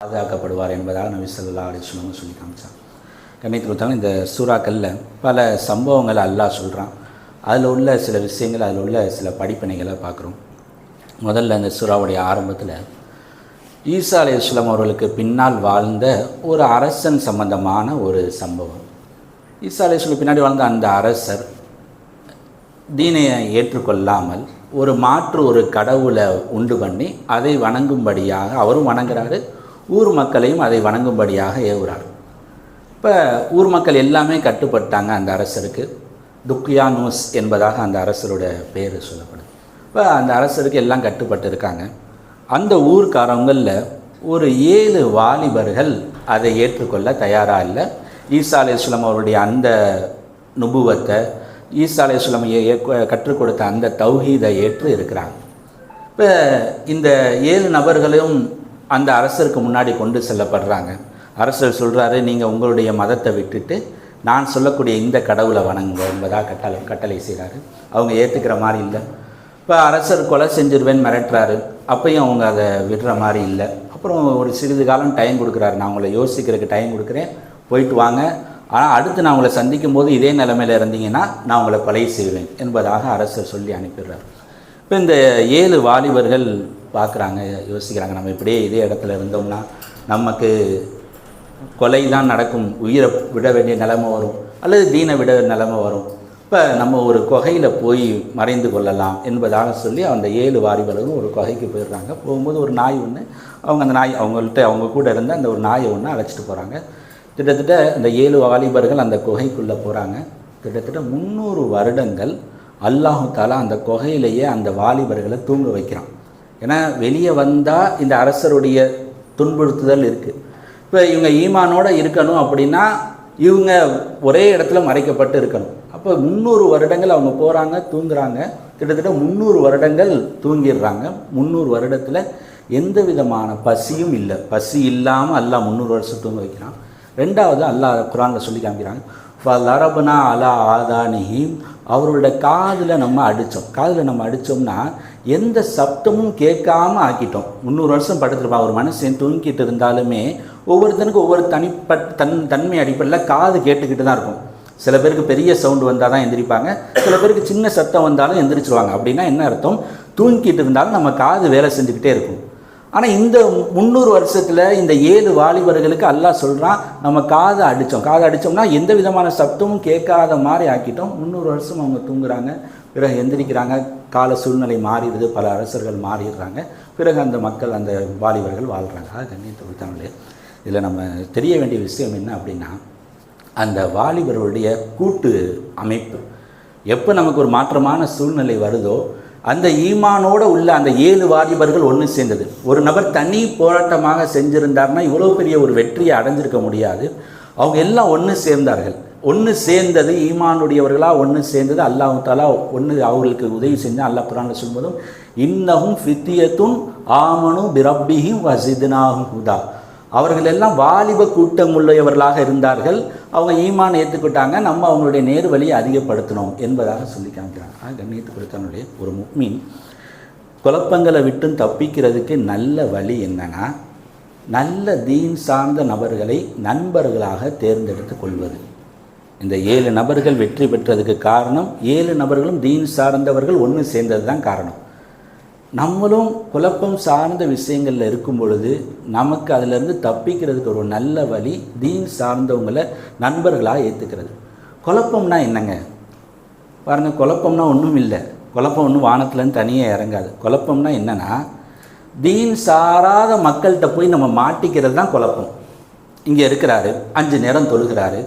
பாதுகாக்கப்படுவார் என்பதாக நபி ஸல்லல்லாஹு அலைஹி வஸல்லம் சொல்லி காமிச்சாங்க. கண்ணியத்துக்கு இந்த சூறாக்களில் பல சம்பவங்களை அல்லாஹ் சொல்கிறான். அதில் உள்ள சில விஷயங்கள், அதில் உள்ள சில படிப்பினைகளை பார்க்குறோம். முதல்ல அந்த சூறாவுடைய ஆரம்பத்தில் ஈசா அலைஹிஸ்ஸலாம் அவர்களுக்கு பின்னால் வாழ்ந்த ஒரு அரசன் சம்பந்தமான ஒரு சம்பவம். ஈசா அலைஹிஸ்ஸலாம் பின்னாடி வாழ்ந்த அந்த அரசர் தீனை ஏற்றுக்கொள்ளாமல் ஒரு கடவுளை உண்டு பண்ணி அதை வணங்கும்படியாக அவரும் வணங்குறாரு, ஊர் மக்களையும் அதை வணங்கும்படியாக ஏவுறார். இப்போ ஊர் மக்கள் எல்லாமே கட்டுப்பட்டாங்க அந்த அரசருக்கு. துக்யானூஸ் என்பதாக அந்த அரசரோட பேர் சொல்லப்படுது. இப்போ அந்த அரசருக்கு எல்லாம் கட்டுப்பட்டு இருக்காங்க. அந்த ஊர்க்காரங்களில் ஒரு 7 வாலிபர்கள் அதை ஏற்றுக்கொள்ள தயாராக இல்லை. ஈசா அலைஹிஸ்ஸலாம் அவருடைய அந்த நுபுவத்தை, ஈசா அலைஹிஸ்ஸலாம் கற்றுக் கொடுத்த அந்த தௌஹீதை ஏற்று இருக்கிறாங்க. இப்போ இந்த 7 நபர்களும் அந்த அரசருக்கு முன்னாடி கொண்டு செல்லப்படுறாங்க. அரசர் சொல்கிறாரு, நீங்கள் உங்களுடைய மதத்தை விட்டுட்டு நான் சொல்லக்கூடிய இந்த கடவுளை வணங்குங்க என்பதாக கட்டளை செய்கிறாரு. அவங்க ஏற்றுக்கிற மாதிரி இல்லை. இப்போ அரசர் கொலை செஞ்சிருவேன்னு மிரட்டுறாரு. அப்பையும் அவங்க அதை விடுற மாதிரி இல்லை. அப்புறம் ஒரு சிறிது காலம் டைம் கொடுக்குறாரு. நான் உங்களை யோசிக்கிறதுக்கு டைம் கொடுக்குறேன், போயிட்டு வாங்க, ஆனால் அடுத்து நான் உங்களை சந்திக்கும் போது இதே நிலைமையில் இருந்தீங்கன்னா நான் உங்களை கொலை செய்வேன் என்பதாக அரசர் சொல்லி அனுப்பிடுறார். இப்போ இந்த 7 வாலிபர்கள் பார்க்குறாங்க, யோசிக்கிறாங்க, நம்ம இப்படியே இதே இடத்துல இருந்தோம்னா நமக்கு கொலை தான் நடக்கும், உயிரை விட வேண்டிய நிலைமை வரும், அல்லது தீனை விட நிலைமை வரும். இப்போ நம்ம ஒரு குகையில் போய் மறைந்து கொள்ளலாம் என்பதாக சொல்லி அந்த 7 வாலிபர்களும் ஒரு குகைக்கு போயிடுறாங்க. போகும்போது ஒரு நாய் ஒன்று, அந்த நாய் அவங்க கூட இருந்த அந்த ஒரு நாயை ஒன்று அழைச்சிட்டு போகிறாங்க. கிட்டத்தட்ட அந்த 7 வாலிபர்கள் அந்த குகைக்குள்ளே போகிறாங்க. கிட்டத்தட்ட 300 வருடங்கள் அல்லாஹு தாலா அந்த குகையிலேயே அந்த வாலிபர்களை தூங்க வைக்கிறான். ஏன்னா வெளியே வந்தால் இந்த அரசருடைய துன்புறுத்துதல் இருக்குது. இப்போ இவங்க ஈமானோடு இருக்கணும் அப்படின்னா இவங்க ஒரே இடத்துல மறைக்கப்பட்டு இருக்கணும். அப்போ 300 வருடங்கள் அவங்க போகிறாங்க, தூங்குறாங்க. கிட்டத்தட்ட 300 வருடங்கள் தூங்கிடுறாங்க. 300 வருடத்தில் எந்த விதமான பசியும் இல்லை. பசி இல்லாமல் அல்லாஹ் 300 வருஷம் தூங்க வைக்கிறான். ரெண்டாவது அல்லாஹ் குர்ஆனில் சொல்லி காமிக்கிறாங்க, ஃபலரப்னா அலா ஆதானிஹிம், அவரோட காதில் நம்ம அடித்தோம்னா எந்த சப்தமும் கேட்காம ஆக்கிட்டோம். 300 வருஷம் படுத்துருப்பான் ஒரு மனுஷன். தூங்கிட்டு இருந்தாலுமே ஒவ்வொருத்தனுக்கும் ஒவ்வொரு தன்மை அடிப்படையில் காது கேட்டுக்கிட்டு தான் இருக்கும். சில பேருக்கு பெரிய சவுண்டு வந்தால் தான் எந்திரிப்பாங்க, சில பேருக்கு சின்ன சத்தம் வந்தாலும் எந்திரிச்சிருவாங்க. அப்படின்னா என்ன அர்த்தம்? தூங்கிட்டு இருந்தாலும் நம்ம காது வேலை செஞ்சுக்கிட்டே இருக்கும். ஆனால் இந்த 300 வருஷத்தில் இந்த 7 வாலிபர்களுக்கு அல்லாஹ் சொல்கிறான், நம்ம காதை அடித்தோம்னா எந்த விதமான சப்தமும் கேட்காத மாதிரி ஆக்கிட்டோம். 300 வருஷம் அவங்க தூங்குறாங்க, பிறகு எந்திரிக்கிறாங்க. கால சூழ்நிலை மாறிடுது, பல அரசர்கள் மாறிடுறாங்க. பிறகு அந்த மக்கள், அந்த வாலிபர்கள் வாழ்கிறாங்க. அது கண்ணியத்தை கொடுத்தாங்களே. இதில் நம்ம தெரிய வேண்டிய விஷயம் என்ன அப்படின்னா, அந்த வாலிபர்களுடைய கூட்டு அமைப்பு எப்போ நமக்கு ஒரு மாற்றமான சூழ்நிலை வருதோ, அந்த ஈமானோடு உள்ள அந்த 7 வாலிபர்கள் ஒன்று சேர்ந்தது. ஒரு நபர் தனி போராட்டமாக செஞ்சிருந்தார்னா இவ்வளோ பெரிய ஒரு வெற்றியை அடைஞ்சிருக்க முடியாது. அவங்க எல்லாம் ஒன்று சேர்ந்தார்கள். ஒன்று சேர்ந்தது, ஈமானுடையவர்களாக ஒன்று சேர்ந்தது. அல்லாஹ் தஆலா அவர்களுக்கு உதவி செஞ்சால் அல்லாஹ் குர்ஆனில் சொல்வதும், இன்னஹும் ஃபித்யத்துன் ஆமனு பிரப்பிஹிம் வஸித்னாஹும் ஹுதா, அவர்கள் எல்லாம் வாலிப கூட்டம் உள்ளவர்களாக இருந்தார்கள். அவங்க ஈமான் ஏற்றுக்கிட்டாங்க, நம்ம அவங்களுடைய நேர் வழியை அதிகப்படுத்தணும் என்பதாக சொல்லி காமிக்கிறாங்க. கண்ணியத்து கொடுத்தவனுடைய ஒரு முஃமின் குழப்பங்களை விட்டு தப்பிக்கிறதுக்கு நல்ல வழி என்னன்னா, நல்ல தீன் சார்ந்த நபர்களை நண்பர்களாக தேர்ந்தெடுத்து கொள்வது. இந்த 7 நபர்கள் வெற்றி பெற்றதுக்கு காரணம் 7 நபர்களும் தீன் சார்ந்தவர்கள் ஒன்று சேர்ந்தது தான் காரணம். நம்மளும் குழப்பம் சார்ந்த விஷயங்களில் இருக்கும் பொழுது நமக்கு அதிலிருந்து தப்பிக்கிறதுக்கு ஒரு நல்ல வழி தீன் சார்ந்தவங்களை நண்பர்களாக ஏற்றுக்கிறது. குழப்பம்னா என்னங்க பாருங்கள், குழப்பம்னா ஒன்றும் இல்லை. குழப்பம் ஒன்றும் வானத்துலேருந்து தனியாக இறங்காது. குழப்பம்னா என்னென்னா, தீன் சாராத மக்கள்கிட்ட போய் நம்ம மாட்டிக்கிறது தான் குழப்பம். இங்கே இருக்கிறாரு, 5 நேரம் தொழுகிறாரு,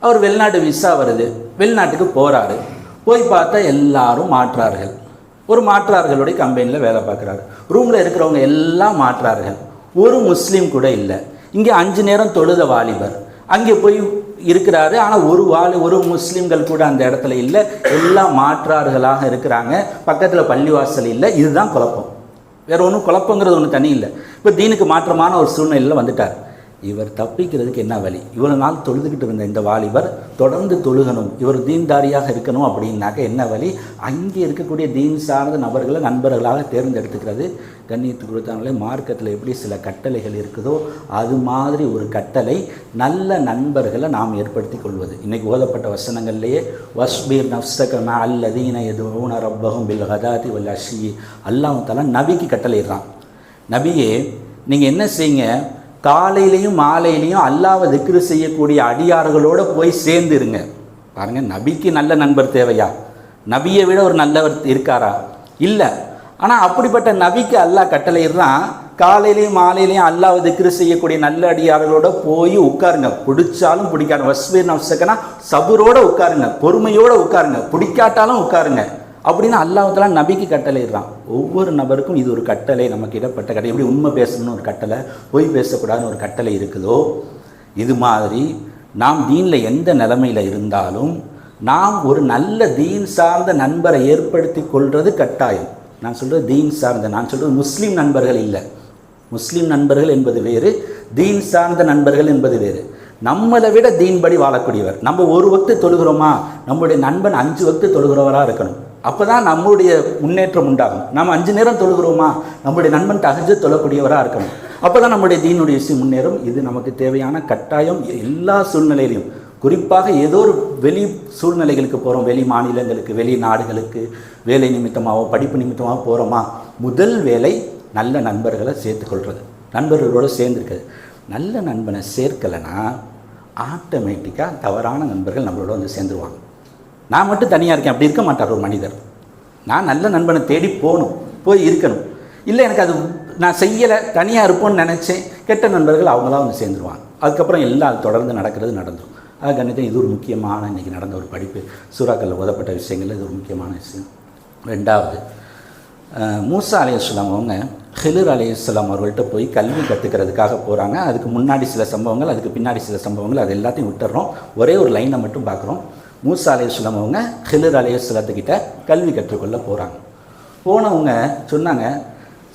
அவர் வெளிநாட்டு விசா வருது, வெளிநாட்டுக்கு போகிறாரு. போய் பார்த்தா எல்லாரும் மாற்றார்கள். ஒரு மாற்றார்களுடைய கம்பெனியில் வேலை பார்க்குறாரு. ரூமில் இருக்கிறவங்க எல்லாம் மாற்றார்கள், ஒரு முஸ்லீம் கூட இல்லை. இங்கே 5 நேரம் தொழுத வாலிபர் அங்கே போய் இருக்கிறாரு, ஆனால் ஒரு முஸ்லீம்கள் கூட அந்த இடத்துல இல்லை. எல்லாம் மாற்றார்களாக இருக்கிறாங்க. பக்கத்தில் பள்ளிவாசல் இல்லை. இதுதான் குழப்பம். வேறு ஒன்றும் குழப்பங்கிறது ஒன்று தனி இல்லை. இப்போ தீனுக்கு மாற்றமான ஒரு சூழ்நிலையில் வந்துட்டார். இவர் தப்பிக்கிறதுக்கு என்ன வழி? இவ்வளோ நாள் தொழுதுகிட்டு இருந்த இந்த வாலிபர் தொடர்ந்து தொழுகணும், இவர் தீன்தாரியாக இருக்கணும் அப்படின்னாக்க என்ன வழி? அங்கே இருக்கக்கூடிய தீன் சார்ந்த நபர்களை நண்பர்களாக தேர்ந்தெடுத்துக்கிறது. கண்ணியத்துக்கு கொடுத்தாங்களே, மார்க்கத்தில் எப்படி சில கட்டளைகள் இருக்குதோ அது மாதிரி ஒரு கட்டளை நல்ல நண்பர்களை நாம் ஏற்படுத்தி கொள்வது. இன்றைக்கி ஓதப்பட்ட வசனங்கள்லேயே வஸ்பீர் நஃப்ஸக மஅ அல்லதீன யதுஊன ரப்பஹும் பில் கதாதி வல் அஷி, அல்லாஹ் தஆலா நபிக்கு கட்டளையிடுறான். நபியே, நீங்கள் என்ன செய்யுங்க, காலையிலையும் மாலையிலையும் அல்லாஹ்வை திக்ரு செய்யக்கூடிய அடியார்களோடு போய் சேர்ந்துருங்க. பாருங்கள், நபிக்கு நல்ல நண்பர் தேவையா? நபியை விட ஒரு நல்லவர் இருக்காரா? இல்லை. ஆனால் அப்படிப்பட்ட நபிக்கு அல்லாஹ் கட்டளையிடுறான், காலையிலையும் மாலையிலையும் அல்லாஹ்வை திக்ரு செய்யக்கூடிய நல்ல அடியார்களோட போய் உட்காருங்க. பிடிச்சாலும் பிடிக்காது, வஸ்பீர் நஃப்ஸகனா சபுரோடு உட்காருங்க, பொறுமையோடு உட்காருங்க, பிடிக்காட்டாலும் உட்காருங்க அப்படின்னு அல்லாஹ் தஆலா நபிக்கு கட்டளையிடுறான். ஒவ்வொரு நபருக்கும் இது ஒரு கட்டளை, நமக்கு இடப்பட்ட கட்டளை. எப்படி உண்மை பேசணும்னு ஒரு கட்டளை, பொய் பேசக்கூடாதுன்னு ஒரு கட்டளை இருக்குதோ, இது மாதிரி நாம் தீனில் எந்த நிலைமையில் இருந்தாலும் நாம் ஒரு நல்ல தீன் சார்ந்த நண்பரை ஏற்படுத்தி கொள்வது கட்டாயம். நான் சொல்கிறது தீன் சார்ந்த, நான் சொல்கிறது முஸ்லீம் நண்பர்கள் இல்லை. முஸ்லீம் நண்பர்கள் என்பது வேறு, தீன் சார்ந்த நண்பர்கள் என்பது வேறு. நம்மளை விட தீன்படி வாழக்கூடியவர். நம்ம ஒரு வக்து தொழுகிறோமா, நம்முடைய நண்பன் 5 வக்து தொழுகிறவராக இருக்கணும். அப்போ தான் நம்முடைய முன்னேற்றம் உண்டாகும். நம்ம 5 நேரம் தொழுகிறோமா, நம்முடைய நண்பன் தஹஜ்ஜுத் தொழக்கூடியவராக இருக்கணும். அப்போ தான் நம்முடைய தீனுடைய விஷயம் முன்னேறும். இது நமக்கு தேவையான கட்டாயம் எல்லா சூழ்நிலையிலையும். குறிப்பாக ஏதோ ஒரு வெளி சூழ்நிலைகளுக்கு போகிறோம், வெளி மாநிலங்களுக்கு, வெளி நாடுகளுக்கு வேலை நிமித்தமாகவோ படிப்பு நிமித்தமாக போகிறோமா, முதல் வேலை நல்ல நண்பர்களை சேர்த்துக்கொள்வது, நண்பர்களோடு சேர்ந்துருக்குது. நல்ல நண்பனை சேர்க்கலைன்னா ஆட்டோமேட்டிக்காக தவறான நண்பர்கள் நம்மளோட வந்து சேர்ந்துருவாங்க. நான் மட்டும் தனியாக இருக்கேன் அப்படி இருக்க மாட்டார் ஒரு மனிதர். நான் நல்ல நண்பனை தேடி போகணும், போய் இருக்கணும். இல்லை எனக்கு அது நான் செய்யலை, தனியாக இருப்போன்னு நினச்சேன், கெட்ட நண்பர்கள் அவங்களாம் வந்து சேர்ந்துருவாங்க. அதுக்கப்புறம் எல்லாம் தொடர்ந்து நடந்துடும். அது கண்டிப்பாக இது ஒரு முக்கியமான இன்றைக்கி நடந்த ஒரு படிப்பு, சூறாக்களில் ஓதப்பட்ட விஷயங்கள் இது ஒரு முக்கியமான விஷயம். 2வது, மூசா அலைஹிஸ்ஸலாம் அவங்க ஹிலர் அலைஹிஸ்ஸலாம் அவர்கள்ட்ட போய் கல்வி கற்றுக்கிறதுக்காக போகிறாங்க. அதுக்கு முன்னாடி சில சம்பவங்கள், அதுக்கு பின்னாடி சில சம்பவங்கள், அது எல்லாத்தையும் விட்டுறோம். ஒரே ஒரு லைனை மட்டும் பார்க்குறோம். மூசா அலைஹிஸ்ஸலாம் அவங்க ஹிலர் அலைஹிஸ்ஸலாத்துக்கிட்ட கல்வி கற்றுக்கொள்ள போகிறாங்க. போனவங்க சொன்னாங்க,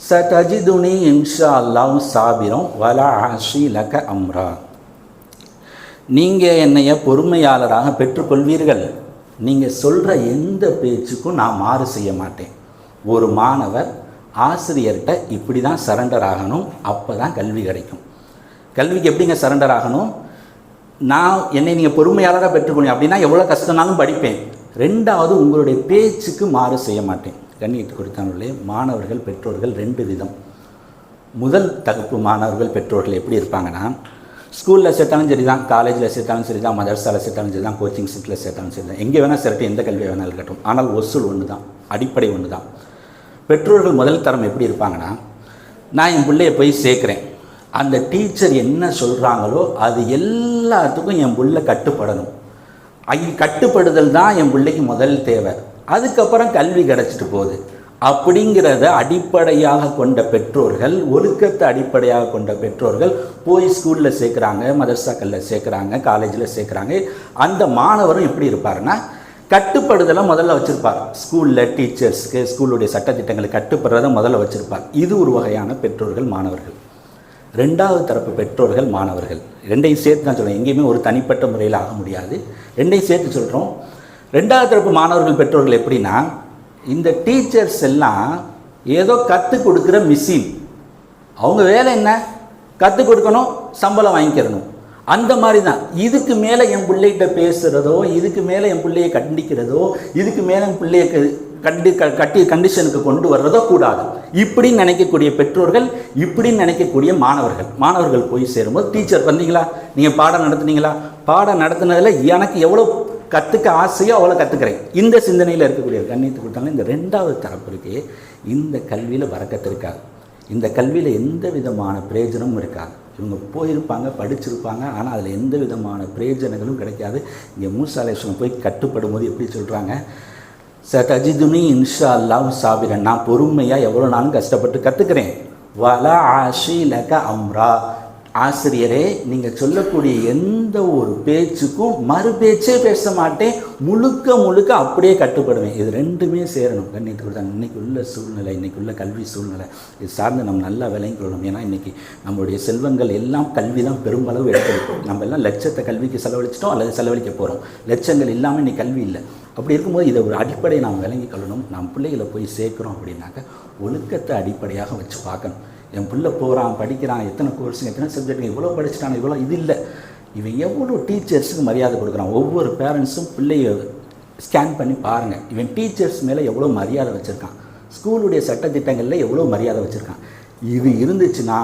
சதஜிதுனி இன்ஷா அல்லாஹ் சாபிரும் வலா ஆஷி லக அம்ரா, நீங்கள் என்னைய பொறுமையாளராக பெற்றுக்கொள்வீர்கள், நீங்கள் சொல்கிற எந்த பேச்சுக்கும் நான் மாறு செய்ய மாட்டேன். ஒரு மாணவர் ஆசிரியர்கிட்ட இப்படி தான் சரண்டர் ஆகணும், அப்போ தான் கல்வி கிடைக்கும். கல்விக்கு எப்படிங்க சரண்டர் ஆகணும்? என்னை நீங்கள் பொறுமையாளராக பெற்றுக்கொள்ளுங்க அப்படின்னா எவ்வளோ கஷ்டம்னாலும் படிப்பேன். 2வது, உங்களுடைய பேச்சுக்கு மாறு செய்ய மாட்டேன். கண்ணியத்து கொடுத்தாங்களே, மாணவர்கள் பெற்றோர்கள் 2 விதம். முதல் தகுப்பு மாணவர்கள் பெற்றோர்கள் எப்படி இருப்பாங்கன்னா, ஸ்கூலில் சேர்த்தாலும் சரி தான், காலேஜில் சேர்த்தாலும் சரி தான், மதரசாவில் சேர்த்தாலும் சரி தான், கோச்சிங் சென்டரில் சேர்த்தாலும் சரி தான், எங்கே வேணால் சரட்டு, எந்த கல்வி வேணாலும் இருக்கட்டும், ஆனால் வசூல் ஒன்று தான், அடிப்படை ஒன்று தான். பெற்றோர்கள் முதல் தரம் எப்படி இருப்பாங்கன்னா, நான் என் பிள்ளைய போய் சேர்க்குறேன், அந்த டீச்சர் என்ன சொல்கிறாங்களோ அது எல்லாத்துக்கும் என் பிள்ளை கட்டுப்படணும். கட்டுப்படுதல் தான் என் பிள்ளைக்கு முதல் தேவை. அதுக்கப்புறம் கல்வி கிடச்சிட்டு போகுது அப்படிங்கிறத அடிப்படையாக கொண்ட பெற்றோர்கள், ஒழுக்கத்தை அடிப்படையாக கொண்ட பெற்றோர்கள் போய் ஸ்கூலில் சேர்க்குறாங்க, மதரசாக்களில் சேர்க்குறாங்க, காலேஜில் சேர்க்குறாங்க. அந்த மாணவரும் எப்படி இருப்பாருன்னா, கட்டுப்படுதலை முதல்ல வச்சுருப்பார். ஸ்கூலில் டீச்சர்ஸ்க்கு, ஸ்கூலுடைய சட்டத்திட்டங்களுக்கு கட்டுப்படுறதை முதல்ல வச்சுருப்பார். இது ஒரு வகையான பெற்றோர்கள் மாணவர்கள். 2வது தரப்பு பெற்றோர்கள் மாணவர்கள். 2ஐயும் சேர்த்து தான் சொல்கிறேன், எங்கேயுமே ஒரு தனிப்பட்ட முறையில் ஆக முடியாது, 2ஐயும் சேர்த்து சொல்கிறோம். 2வது தரப்பு மாணவர்கள் பெற்றோர்கள் எப்படின்னா, இந்த டீச்சர்ஸ் எல்லாம் ஏதோ கற்றுக் கொடுக்குற மிஷின், அவங்க வேலை என்ன, கற்றுக் கொடுக்கணும், சம்பளம் வாங்கிக்கிறணும், அந்த மாதிரி தான். இதுக்கு மேலே என் பிள்ளைகிட்ட பேசுகிறதோ, இதுக்கு மேலே என் பிள்ளையை கண்டிக்கிறதோ, இதுக்கு மேலே என் பிள்ளையை கண்டிஷனுக்கு கொண்டு வர்றதோ கூடாது. இப்படின்னு நினைக்கக்கூடிய பெற்றோர்கள், இப்படின்னு நினைக்கக்கூடிய மாணவர்கள் போய் சேரும்போது, டீச்சர் வந்தீங்களா, நீங்கள் பாடம் நடத்துனீங்களா, பாடம் நடத்துனதில் எனக்கு எவ்வளோ கற்றுக்க ஆசையோ அவ்வளோ கற்றுக்கிறேன், இந்த சிந்தனையில் இருக்கக்கூடிய கண்ணியத்தை கொடுத்தாங்க. இந்த 2வது தரப்பு இருக்கே, இந்த கல்வியில் வரக்கத்து இருக்காது, இந்த கல்வியில் எந்த விதமான பிரயோஜனமும் இருக்காது. இவங்க போயிருப்பாங்க, படிச்சிருப்பாங்க, ஆனால் அதில் எந்த விதமான பிரயோஜனங்களும் கிடைக்காது. இங்கே மூசா அலைஹிஸ்ஸலாம் போய் கட்டுப்படும் போது எப்படி சொல்கிறாங்க, சதஜிதுனி இன்ஷா அல்லாஹ் சாபிரன், நான் பொறுமையாக எவ்வளோ நாளும் கஷ்டப்பட்டு கற்றுக்கிறேன், வலா ஆஷி லக அம்ரா, ஆசிரியரே நீங்கள் சொல்லக்கூடிய எந்த ஒரு பேச்சுக்கும் மறு பேச்சே பேச மாட்டேன், முழுக்க அப்படியே கட்டுப்படுவேன். இது ரெண்டுமே சேரணும். கண்ணியத்துக்கு தான் இன்றைக்கி உள்ள சூழ்நிலை, இன்றைக்கி உள்ள கல்வி சூழ்நிலை இது சார்ந்து நம்ம நல்லா விளங்கி கொள்ளணும். ஏன்னா இன்றைக்கி நம்மளுடைய செல்வங்கள் எல்லாம் கல்வி தான் பெரும்பளவு எடுக்கணும். நம்ம எல்லாம் லட்சத்தை கல்விக்கு செலவழிச்சிட்டோம் அல்லது செலவழிக்க போகிறோம். லட்சங்கள் இல்லாமல் இன்றைக்கி கல்வி இல்லை. அப்படி இருக்கும்போது இதை ஒரு அடிப்படையை நாம் விளங்கி கொள்ளணும். நாம் பிள்ளைகளை போய் சேர்க்குறோம் அப்படின்னாக்க ஒழுக்கத்தை அடிப்படையாக வச்சு பார்க்கணும். என் பிள்ளை போகிறான், படிக்கிறான், எத்தனை கோர்ஸுங்க, எத்தனை சப்ஜெக்ட்டுங்க, இவ்வளோ படிச்சுட்டான், இவ்வளோ இது இல்லை. இவன் எவ்வளோ டீச்சர்ஸுக்கு மரியாதை கொடுக்குறான். ஒவ்வொரு பேரண்ட்ஸும் பிள்ளைய ஸ்கேன் பண்ணி பாருங்கள், இவன் டீச்சர்ஸ் மேலே எவ்வளோ மரியாதை வச்சுருக்கான், ஸ்கூலுடைய சட்டத்திட்டங்களில் எவ்வளோ மரியாதை வச்சுருக்கான். இது இருந்துச்சுன்னா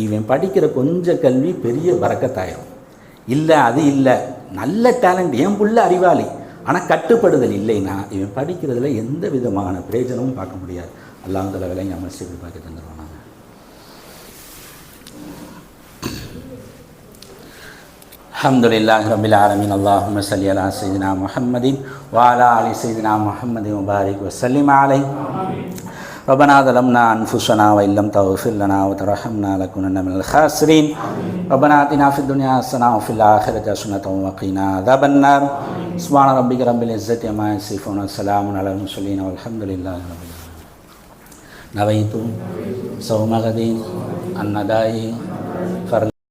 இவன் படிக்கிற கொஞ்சம் கல்வி பெரிய பறக்கத்தாயிரும். இல்லை அது இல்லை, நல்ல டேலண்ட், என் பிள்ளை அறிவாளி, ஆனால் கட்டுப்படுதல் இல்லைன்னா இவன் படிக்கிறதுல எந்த விதமான பிரயோஜனமும் பார்க்க முடியாது. அல்லாஹ் தஆலா விலைங்க அமைச்சு இப்படி பார்க்க தந்துடுவாங்க. அல்ஹம்துலில்லாஹி ரப்பில் ஆலமீன். அல்லாஹும்ம ஸல்லி அலா ஸையிதினா முஹம்மதின் வ அலா ஆலி ஸையிதினா முஹம்மதின் வ பாரிக் வ ஸல்லிம் அலைஹி. ரப்பனா ஸலம்னா அன்ஃபுஸனா வ இல்லம் தக்ஃபிர் லனா வ தர்ஹம்னா லகுனன்ன மினல் ஹாஸிரீன். ரப்பனா ஆத்தினா ஃபித் துன்யா ஹஸனா வ ஃபில் ஆখিরাতি ஹஸனத்தன் வ கீனா அஸாபன்னார். சுப்ஹான ரப்பிக ரப்பில் இஸ்ஸத்தி அம்மா யசிஃபூன். ஸலாமுன் அலல் முர்ஸலீன் வல்ஹம்துலில்லாஹி ரப்பில் ஆலமீன். நவைத்து சௌம கதீன் அன்னதாயி